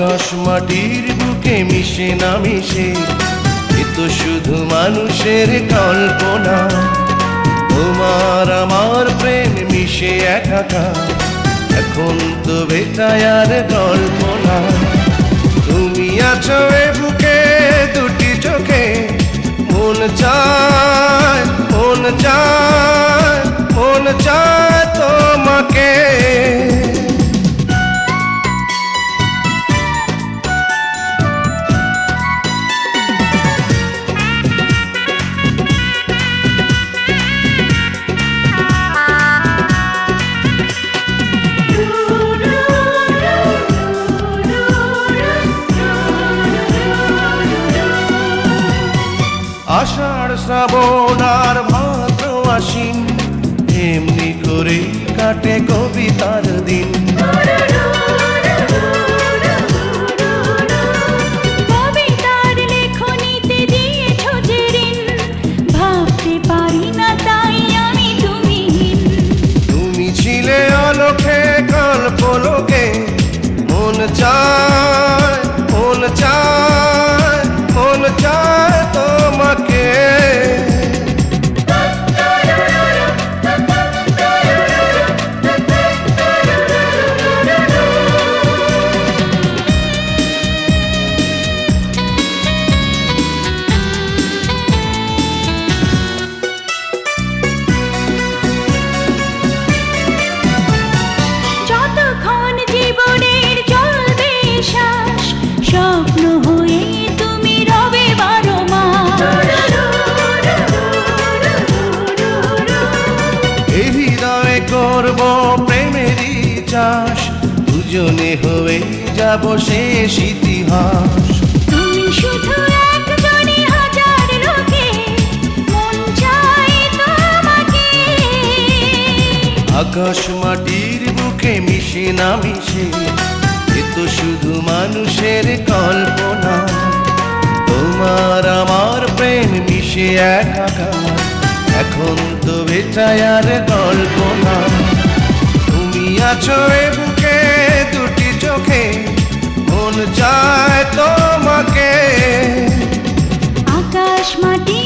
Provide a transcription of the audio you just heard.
আকাশ মাটির বুকে মিশে না মিশে, এ তো শুধু মানুষের কল্পনা। তোমার আমার প্রেম মিশে একাকার, এখন তো বেটায় আর গল্প না। তুমি আছো এ বুকে দুটি চোখে, মন চায় মন চায় মন চায় তোমাকে। আষাঢ় শ্রাবণ আর ভাদ্র আশ্বিন, এমনি করে কাটে কবিতার দিন। কবিতার লেখনীতে দিয়েছ যে ঋণ, ভাবতে পারি না তাই আমি তুমিহীন। তুমি ছিলে আলোকে কল্পলোকে, মন চায় মন চায় মন চায় তোমাকে। যতক্ষণ জীবনের চলবে শ্বাস, স্বপ্ন হয়ে তুমি রবে 12 মাস। এই হৃদয়ে করব প্রেমেরই চাষ, দুজনে হয়ে যাব শেষ ইতিহাস। তুমি শুধু একজনই হাজার লোকে, মন চাই তোমাকে। আকাশ মাটির বুকে মিশে না মিশে, এ তো শুধু মানুষের কল্পনা। তোমার আমার প্রেম মিশে একাকার, এখন তো বেটায় আর গল্প না। তুমি আছো এ বুকে দুটি চোখে, মন চায় তোমাকে। আকাশ মাটি